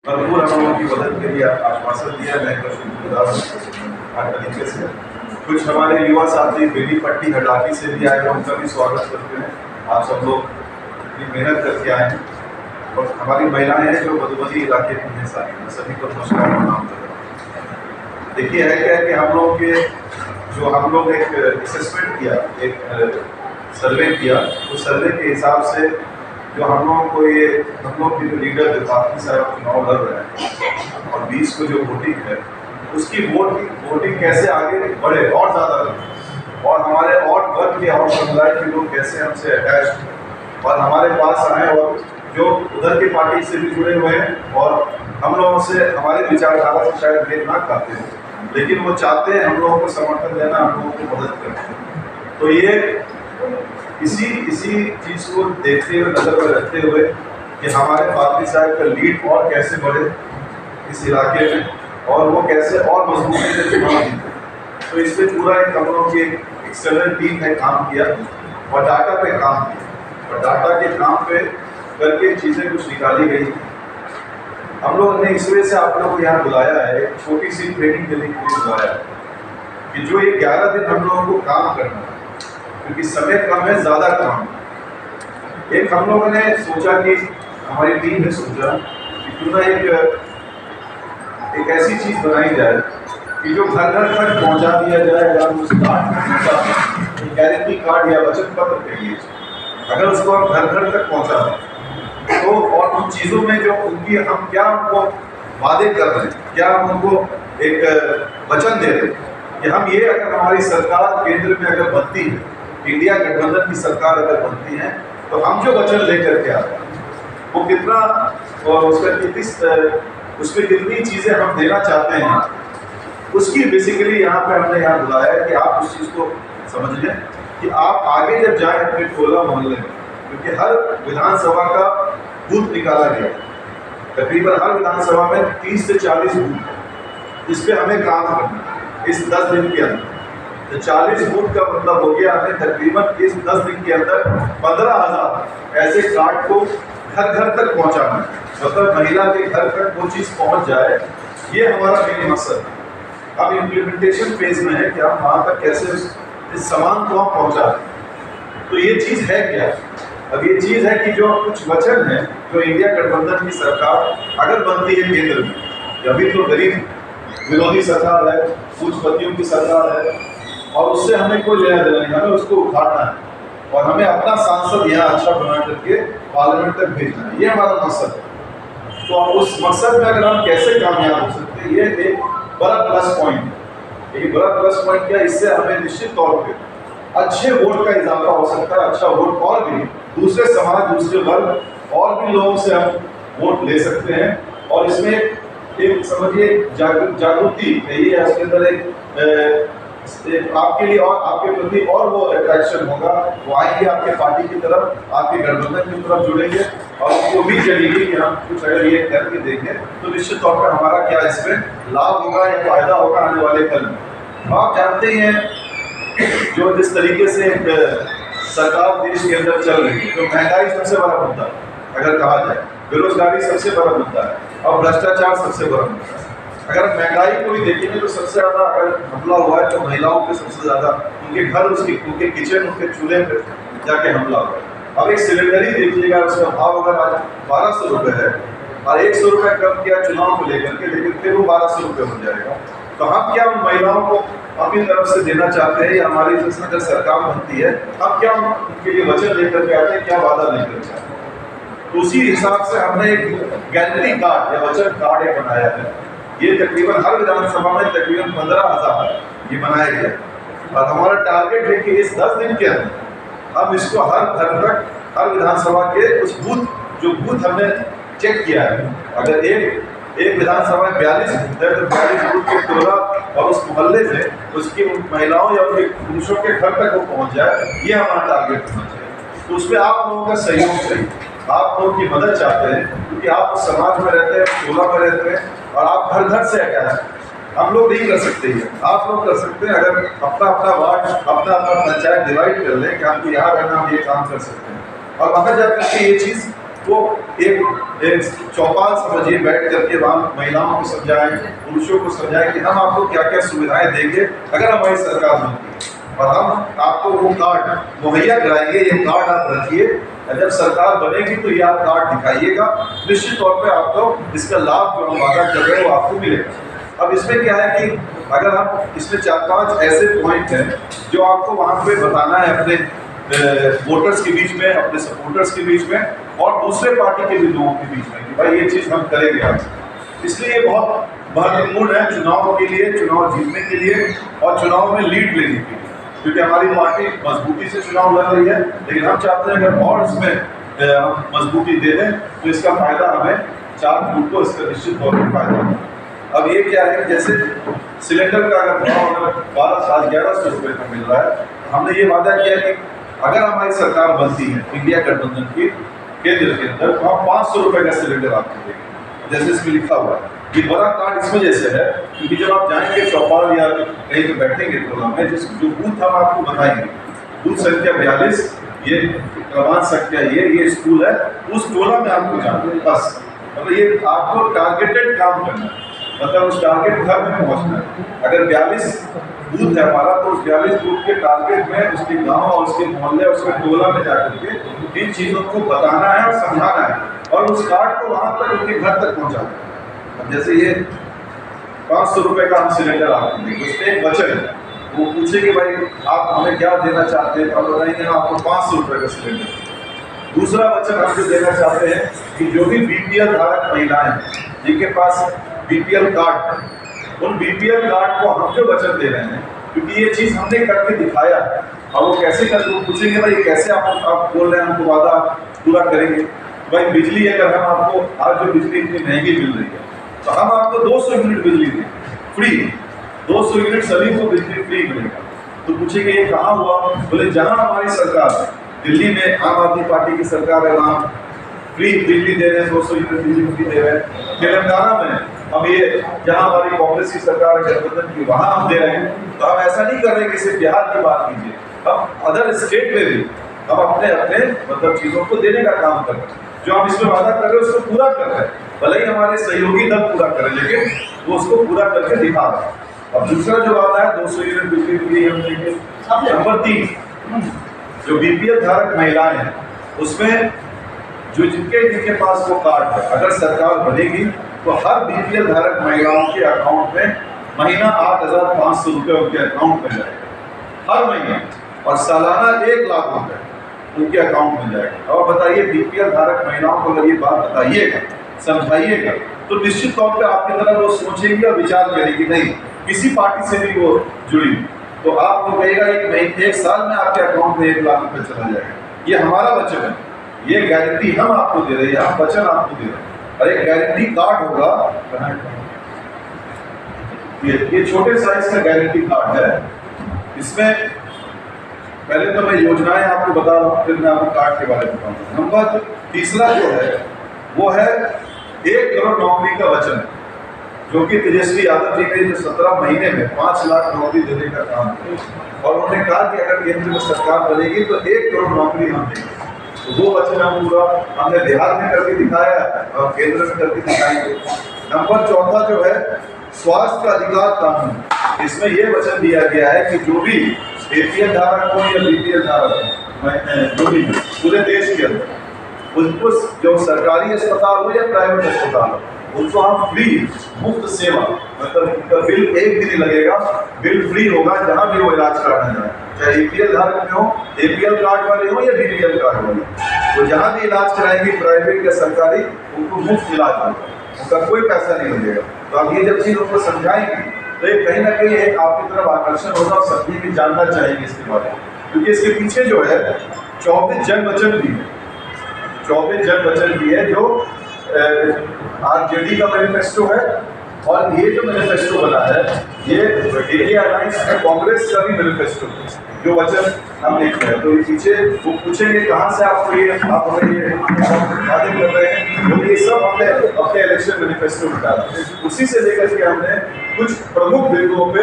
भरपूर हम लोगों की मदद के लिए आश्वासन दिया। मैं शुक्रगुजार हर तरीके से। कुछ हमारे युवा साथी बेली पट्टी हटाकी से भी आए हैं, उनका भी स्वागत करते हैं। आप सब लोग इतनी मेहनत करके आए हैं और हमारी महिलाएं हैं जो मधुबनी इलाके की हैं सारी, मैं सभी को नमस्कार प्रणाम करता हूँ। देखिए है क्या कि हम लोग एक असेसमेंट किया, एक सर्वे किया, उस सर्वे के हिसाब से जो हम लोग के जो लीडर विभाग साहब चुनाव लड़ रहे हैं और 20 को जो वोटिंग है उसकी वोटिंग कैसे आगे बढ़े और ज़्यादा बढ़े, और हमारे और वर्ग के और समुदाय के लोग कैसे हमसे अटैच और हमारे पास आए और जो उधर की पार्टी से भी जुड़े हुए हैं और हम लोगों से हमारे विचारधारा से शायद मेल ना खाते हैं, लेकिन वो चाहते हैं हम लोगों को समर्थन देना, हम लोगों को मदद करना। तो ये इसी चीज़ को देखते हुए, नज़र में रखते हुए कि हमारे पार्टी साहब का लीड और कैसे बढ़े इस इलाके में और वो कैसे और मजबूती से चुनाव जीते, तो इस पर पूरा एक हम लोगों की एक एक्सटर्नल टीम ने काम किया और डाटा पे काम किया और डाटा के काम पे करके चीज़ें कुछ निकाली गई। हम लोग ने इस वजह से आप लोगों को यहाँ बुलाया है, एक छोटी सी ट्रेनिंग देने के लिए बुलाया है कि जो ये 11 दिन हम लोगों को काम करना है, क्योंकि समय कम है, ज़्यादा काम। एक हम लोगों ने सोचा कि हमारी टीम ने सोचा कि क्यों ना एक ऐसी चीज़ बनाई जाए कि जो घर घर तक पहुंचा दिया जाए। अगर उस कार्ड गारंटी कार्ड या बचत पत्र कहिए, अगर उसको हम घर घर तक पहुंचा दें तो और उन चीज़ों में जो उनकी हम क्या उनको वादे कर रहे हैं, क्या हम उनको एक वचन दे रहे हैं कि हम ये, अगर हमारी सरकार केंद्र में अगर बनती है, इंडिया गठबंधन की सरकार अगर बनती है, तो हम जो वचन लेकर के आ रहे हैं वो कितना और उसमें कितनी चीज़ें हम देना चाहते हैं, उसकी बेसिकली हमने यहाँ बुलाया है कि आप उस चीज़ को समझ लें कि आप आगे जब जाएं अपने टोला मोहल्ले में, क्योंकि हर विधानसभा का बूथ निकाला गया, तकरीबन हर विधानसभा में 30 से 40 बूथ, इस पर हमें काम करना है इस 10 दिन के अंदर। तो 40 बूथ का मतलब हो गया हमें तकरीबन इस 10 दिन के अंदर 15,000 ऐसे कार्ड को घर घर तक पहुंचाना है, मतलब महिला के घर तक वो चीज़ पहुंच जाए, ये हमारा मेन मकसद है। अब इम्प्लीमेंटेशन फेज में है कि हम वहाँ तक कैसे इस सामान को हम पहुँचा दें। तो ये चीज़ है क्या? अब ये चीज़ है कि जो कुछ वचन है जो इंडिया गठबंधन की सरकार अगर बनती है केंद्र में, अभी तो गरीब विरोधी सरकार है, पूंजीपतियों की सरकार है और उससे हमें कोई लेना देना नहीं, हमें उसको उखाड़ना है और हमें अपना सांसद यहाँ अच्छा बना करके पार्लियामेंट तक भेजना है, ये हमारा मकसद है। तो अब उस मकसद में अगर हम कैसे कामयाब हो सकते हैं, ये एक बड़ा प्लस पॉइंट है। ये बड़ा प्लस पॉइंट क्या, इससे हमें निश्चित तौर पे अच्छे वोट का इजाफा हो सकता है, अच्छा वोट और भी दूसरे समाज, दूसरे वर्ग और भी लोगों से हम वोट ले सकते हैं। और इसमें एक समझिए जागृति यही है, उसके अंदर एक आपके लिए और आपके प्रति और वो अट्रैक्शन होगा, वो आएंगे आपके पार्टी की तरफ, आपके गठबंधन की तरफ जुड़ेंगे और उनको भी चलेगी कि हम कुछ अगर ये करके देखें तो निश्चित तौर पर हमारा क्या इसमें लाभ होगा या फायदा होगा आने वाले कल में। आप जानते ही हैं जो जिस तरीके से एक सरकार देश के अंदर चल रही है, तो महंगाई सबसे बड़ा मुद्दा है अगर कहा जाए, बेरोजगारी सबसे बड़ा मुद्दा है और भ्रष्टाचार सबसे बड़ा मुद्दा है। अगर महंगाई को भी देखेंगे तो सबसे ज़्यादा अगर हमला हुआ है तो महिलाओं पे सबसे ज़्यादा, उनके घर, उनके किचन, उनके चूल्हे पे जाके हमला हुआ है। अब एक सिलेंडर ही देखिएगा, उसका भाव अगर आज 1200 रुपये है और 100 रुपये कम किया चुनाव को लेकर के, लेकिन फिर वो 1200 रुपये हो जाएगा। तो हम क्या उन महिलाओं को अपनी तरफ से देना चाहते हैं या हमारी अगर सरकार बनती है, हम क्या उनके लिए वचन लेकर के आते हैं, क्या वादा लेकर के आते हैं। तो उसी हिसाब से हमने एक गारंटी कार्ड या वचन कार्ड एक बनाया है। ये तकरीबन हर विधानसभा में तकरीबन 15,000 ये बनाया गया और हमारा टारगेट है कि इस 10 दिन के अंदर हम इसको हर घर तक, हर विधानसभा के उस बूथ हमने चेक किया है, अगर एक विधानसभा में 42 बूथ है तो 42 बूथ के टोला और उस मोहल्ले में उसकी महिलाओं या उनके पुरुषों के घर तक वो पहुँच जाए, ये हमारा टारगेट होना चाहिए। तो उसमें आप लोगों का सहयोग चाहिए, आप लोगों की मदद चाहते हैं, क्योंकि आप समाज में रहते हैं, टोला में रहते हैं और आप घर घर से अटैच हैं। हम लोग नहीं कर सकते हैं, आप लोग कर सकते हैं। अगर अपना अपना वार्ड, अपना अपना पंचायत डिवाइड कर लें कि आपको यहाँ रहना, हम ये काम कर सकते हैं और वहाँ जाकर के ये चीज़ वो एक चौपाल समझिए, बैठ करके वहाँ महिलाओं को समझाएं, पुरुषों को समझाएं कि हम आपको क्या क्या सुविधाएं देंगे अगर हमारी सरकार बनती है, और हम आपको वो कार्ड मुहैया कराएंगे। ये कार्ड आप रखिए, जब सरकार बनेगी तो ये आप कार्ड दिखाइएगा, निश्चित तौर पे आपको इसका लाभ जो हम वादा कर रहे हैं वो आपको मिलेगा। अब इसमें क्या है कि अगर हम इसमें 4-5 ऐसे पॉइंट हैं जो आपको वहाँ पे बताना है अपने वोटर्स के बीच में, अपने सपोर्टर्स के बीच में, और दूसरे पार्टी के भी लोगों के बीच में कि भाई ये चीज़ हम करेंगे आज। इसलिए ये बहुत महत्वपूर्ण है चुनाव के लिए, चुनाव जीतने के लिए और चुनाव में लीड लेने के लिए, क्योंकि हमारी पार्टी मजबूती से चुनाव लड़ रही है, लेकिन हम चाहते हैं अगर और इसमें मजबूती दे दें तो इसका फायदा हमें 4 जून को इसका निश्चित तौर पर फायदा होगा। अब ये क्या है कि जैसे सिलेंडर का अगर भाव अगर 1100 रुपये का मिल रहा है, हमने ये वादा किया कि अगर हमारी सरकार बनती है इंडिया गठबंधन की केंद्र के अंदर, तो हम 500 रुपये का सिलेंडर आपको देंगे, जैसे इसमें लिखा हुआ है। ये बड़ा कार्ड इस वजह से है क्योंकि जब आप जाएंगे चौपाल या कहीं पे बैठेंगे टोला में, जो बूथ हम आपको बताएंगे, बूथ संख्या 42, ये क्रमांक संख्या ये स्कूल है, उस टोला में आपको जाना है बस। मतलब ये आपको टारगेटेड काम करना है, मतलब उस टारगेट घर में पहुंचना है। अगर 42 बूथ है हमारा, तो उस 42 बूथ के टारगेट में उसके गांव और उसके मोहल्ले और उसके टोला में जाकर के इन चीज़ों को बताना है और समझाना है, और उस कार्ड को वहाँ तक उनके घर तक पहुँचाना है। अब जैसे ये 500 रुपये का हम सिलेंडर आपको देंगे, उसमें एक वचन है, वो पूछे कि भाई आप हमें क्या देना चाहते हैं, तो हम बताएंगे हम आपको 500 रुपये का सिलेंडर। दूसरा वचन हम जो देना चाहते हैं कि जो भी BPL धारक महिलाएं जिनके पास BPL कार्ड, उन BPL कार्ड को हम जो वचन दे रहे हैं, क्योंकि ये चीज़ हमने करके दिखाया है, और वो कैसे करके, वो पूछेंगे भाई कैसे आप बोल रहे हैं हमको वादा पूरा करेंगे। भाई बिजली अगर हम आपको, आज जो बिजली इतनी महंगी मिल रही है, तो हम आपको 200 यूनिट बिजली दें फ्री, 200 यूनिट सभी को बिजली फ्री मिलेगा। तो पूछेंगे ये कहाँ हुआ, बोले जहाँ हमारी सरकार है, दिल्ली में आम आदमी पार्टी की सरकार है, वहाँ फ्री बिजली दे रहे हैं, 200 यूनिट बिजली फ्री दे रहे हैं। तेलंगाना में अब ये जहाँ हमारी कांग्रेस की सरकार है गठबंधन की, वहाँ हम दे रहे हैं। तो हम ऐसा नहीं कर रहे कि सिर्फ बिहार की बात कीजिए, हम अदर स्टेट में भी हम अपने मतलब चीज़ों को देने का काम कर रहे हैं। जो हम इसमें वादा कर रहे हैं उसको पूरा कर रहे हैं, भले ही हमारे सहयोगी दल पूरा करें, लेकिन वो उसको पूरा करके दिखा रहे हैं। अब दूसरा जो आता है 200 यूनिट बिजली फ्री हम देंगे। नंबर 3, जो BPL धारक महिलाएं हैं, उसमें जो जिनके पास वो कार्ड है, अगर सरकार बनेगी तो हर BPL धारक महिलाओं के अकाउंट में महीना 8,500 रुपये उनके अकाउंट में जाएगा हर महीने, और सालाना 1 लाख रुपये उनके अकाउंट में जाएगा। और बताइए BPL धारक महिलाओं को अगर ये बात बताइएगा, समझाइएगा, तो निश्चित तौर पे आपकी तरफ वो सोचेंगी और विचार करेगी, नहीं किसी पार्टी से भी वो जुड़ी, तो आपको कहेगा एक साल में आपके अकाउंट में 1 लाख रुपये चला जाएगा। ये हमारा वचन है, ये गारंटी हम आपको दे रहे हैं, हम वचन आपको दे रहे हैं। और एक गारंटी कार्ड होगा, ये छोटे साइज का गारंटी कार्ड है। इसमें पहले तो मैं योजनाएं आपको बता रहा हूँ, फिर मैं आपको कार्ड के बारे में बताऊंगा। नंबर 3 जो है वो है 1 करोड़ नौकरी का वचन, जो कि तेजस्वी यादव जी ने जो 17 महीने में 5 लाख नौकरी देने का काम किया, और उन्होंने कहा कि अगर केंद्र में सरकार बनेगी तो 1 करोड़ नौकरी हम देंगे। तो वो वचन हम पूरा हमने बिहार में करके दिखाया और केंद्र में करके दिखाएंगे। नंबर 4 जो है स्वास्थ्य का अधिकार कानून, इसमें ये वचन दिया गया है कि जो भी APL धारक हो या BPL धारक हो, जो भी पूरे देश के अंदर उनको, जो सरकारी अस्पताल हो या प्राइवेट अस्पताल हो, उनको हम फ्री मुफ्त सेवा, मतलब उनका बिल 1 भी नहीं लगेगा, बिल फ्री होगा जहाँ भी वो इलाज कराना जाए, चाहे APL धारक में हो, APL कार्ड वाले हो या BPL कार्ड वाले, तो जहाँ भी इलाज कराएंगे प्राइवेट या सरकारी, उनको मुफ्त इलाज होगा, उनका कोई पैसा नहीं लगेगा। तो आप ये जब चीज़ उनको समझाएंगे तो ये कहीं ना कहीं एक आपकी तरफ आकर्षण होगा और सभी भी जानना चाहेंगे इसके बारे में, क्योंकि इसके पीछे जो है 24 जन वचन भी है, 24 जन वचन भी है जो RJD का मैनिफेस्टो है, और ये जो मैनिफेस्टो बना है ये इंडिया अलायंस में कांग्रेस का भी मैनिफेस्टो है, जो वचन हम लिख रहे हैं। तो ये पीछे वो पूछेंगे कहाँ से आपको ये आप हमें ये वादे कर रहे हैं, तो ये सब हमने अपने इलेक्शन मैनिफेस्टो में डाला, उसी से लेकर के हमने कुछ प्रमुख बिंदुओं पे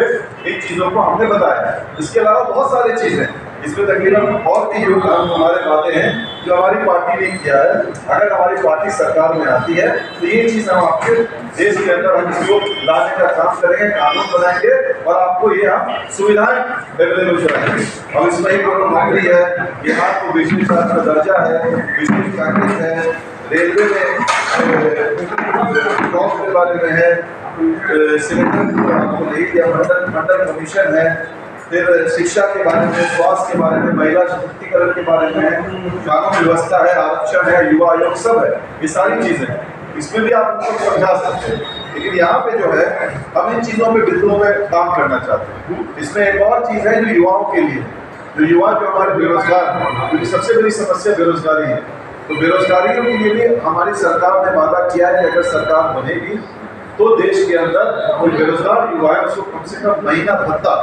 इन चीज़ों को हमने बताया है। इसके अलावा बहुत सारी चीज़ें इसमें तकरीबन और भी जो हमारे बातें हैं जो हमारी पार्टी ने किया है, अगर हमारी पार्टी सरकार में आती है तो ये चीज हम आपके देश के अंदर हम इसको लाने का काम करेंगे, कानून बनाएंगे और आपको ये हम सुविधाएं अवेलेबल कराएंगे। अब इसमें एक नौकरी है, बिहार को बिजली का दर्जा है, बिजली पैकेज है, रेलवे में जॉब के बारे में है, सिलेंडर आपको नहीं दिया, मंडल कमीशन है, फिर शिक्षा के बारे में, स्वास्थ्य के बारे में, महिला सशक्तिकरण के बारे में, कानून व्यवस्था है, आरक्षण है, युवा आयोग सब है, ये सारी चीजें इसमें भी आप उनको समझा सकते हैं। लेकिन यहाँ पे जो है हम इन चीजों पे बिंदुओं में काम करना चाहते हैं। इसमें एक और चीज है जो युवाओं के लिए, जो युवा जो हमारे बेरोजगार हैं, क्योंकि सबसे बड़ी समस्या बेरोजगारी है, तो बेरोजगारियों के लिए भी हमारी सरकार ने वादा किया है कि अगर सरकार बनेगी तो देश के अंदर कोई बेरोजगार युवा है उसको कम से कम महीना भत्ता,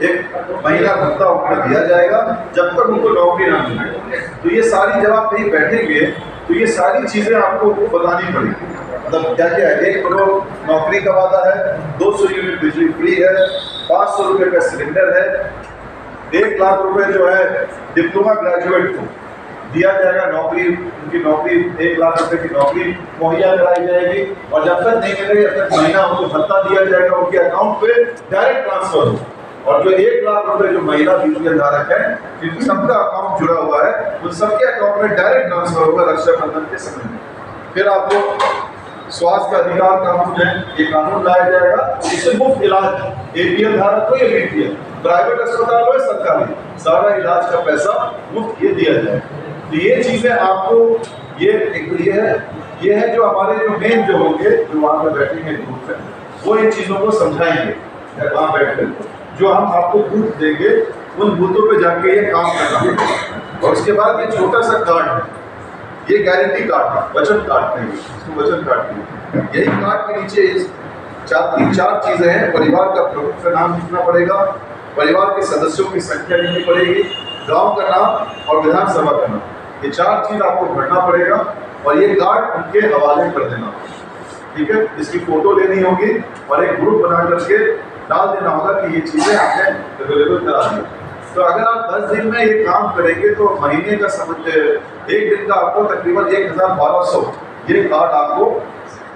एक महीना भत्ता उनको दिया जाएगा जब तक उनको नौकरी ना मिले। तो ये सारी जब आप कहीं बैठेंगे तो ये सारी चीजें आपको बतानी पड़ेगी। मतलब क्या क्या है, 1 करोड़ नौकरी का वादा है, 200 यूनिट बिजली फ्री है, 500 रुपये का सिलेंडर है, 1 लाख रुपए जो है डिप्लोमा ग्रेजुएट को दिया जाएगा, नौकरी उनकी नौकरी 1 लाख रुपए की नौकरी मुहैया कराई जाएगी और जब तक नहीं मिलेगी तब तक महीना उनको भत्ता दिया जाएगा, उनके अकाउंट पे डायरेक्ट ट्रांसफर हो। और जो 1 लाख रुपए जो महिला बीपीएल धारक है जिनका सबका अकाउंट जुड़ा हुआ है उन सबके अकाउंट में डायरेक्ट ट्रांसफर होगा रक्षाबंधन के समय में। फिर आपको स्वास्थ्य का अधिकार कानून है, ये कानून लाया जाएगा, इससे मुफ्त इलाज एपीएल धारक को या बीपीएल, प्राइवेट अस्पताल हो या सरकारी, सारा इलाज का पैसा मुफ्त ये दिया जाएगा। तो ये चीजें आपको ये है जो हमारे जो मेन जो होंगे जो वहाँ पे बैठेंगे ग्रुप है वो इन चीजों को समझाएंगे वहाँ बैठकर, जो हम आपको बूथ देंगे उन बूथों पे जाके ये काम करना है। और उसके बाद ये छोटा सा कार्ड है, ये गारंटी कार्ड है, वचन कार्ड नहीं, इसको वचन कार्ड नहीं। यही कार्ड के नीचे 4 चीजें हैं, परिवार का प्रमुख का नाम लिखना पड़ेगा, परिवार के सदस्यों की संख्या लिखनी पड़ेगी, गांव का नाम और विधानसभा का नाम, ये 4 चीज आपको भरना पड़ेगा और ये कार्ड उनके हवाले कर देना, ठीक है। इसकी फोटो लेनी होगी और एक ग्रुप बना करके डाल देना होगा कि ये चीजें आपने अवेलेबल करा दी। तो अगर आप 10 दिन में ये काम करेंगे तो महीने का समझते 1 दिन का आपको तकरीबन 1200 ये कार्ड आपको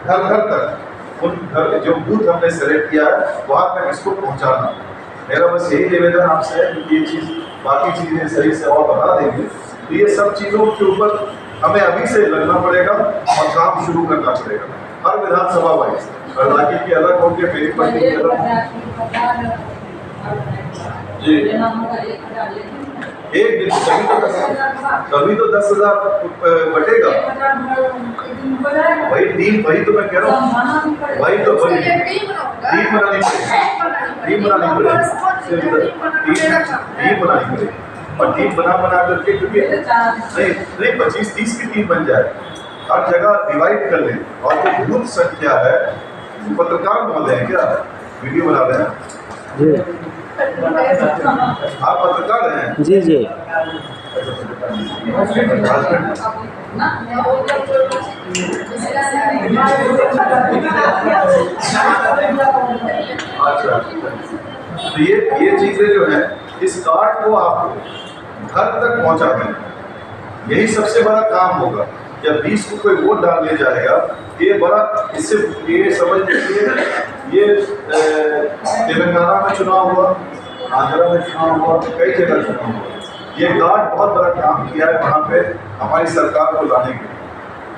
घर घर तक उन घर जो बूथ हमने सेलेक्ट किया है वहाँ तक इसको पहुँचाना। मेरा बस यही निवेदन आपसे है कि ये चीज़ बाकी चीज़ें सही से और बता देंगे, तो ये सब चीज़ों के ऊपर हमें अभी से लगना पड़ेगा और काम शुरू करना पड़ेगा। हर विधानसभा वाइज इलाके की अलग होंगे, मेरी पार्टी की अलग जी, एक दिन कभी तो 10,000 बटेगा, वही तो मैं कह रहा हूँ, वही तो टीम बनानी पड़ेगी और टीम बना करके, क्योंकि नहीं 25-30 की टीम बन जाए, हर जगह डिवाइड कर लें। और जो बूथ संख्या है, पत्रकार महोदय हैं क्या, वीडियो बना रहे हैं जी, आप पत्रकार हैं जी जी, अच्छा, तो ये चीजें जो है इस कार्ड को आपको घर तक पहुंचा दें, यही सबसे बड़ा काम होगा। जब 20 को कोई वोट डालने जाएगा, ये बड़ा इससे ये समझ लीजिए, ये तेलंगाना में चुनाव हुआ, आंध्रा में चुनाव हुआ, कई जगह चुनाव हुआ, ये कार्ड बहुत बड़ा काम किया है वहाँ पे हमारी सरकार को लाने के लिए।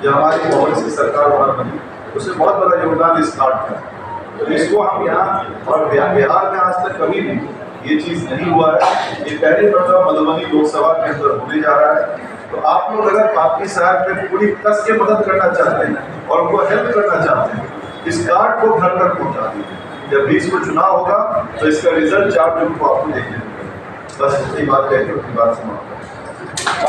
जब हमारी कांग्रेस की सरकार वहाँ बनी उसमें बहुत बड़ा योगदान इस कार्ड का, तो इसको हम यहाँ और बिहार में आज तक कभी भी ये चीज़ नहीं हुआ है। ये पहली दफा मधुबनी लोकसभा के अंदर होने जा रहा है। तो आप लोग अगर पार्टी साहब में पूरी कस के मदद करना चाहते हैं और उनको हेल्प करना चाहते हैं, इस कार्ड को घर तक पहुँचा दीजिए। जब 20 को चुनाव होगा तो इसका रिजल्ट 4 जून को आपको देखने को मिलेगा। बस इतनी बात कहकर अपनी बात समाप्त।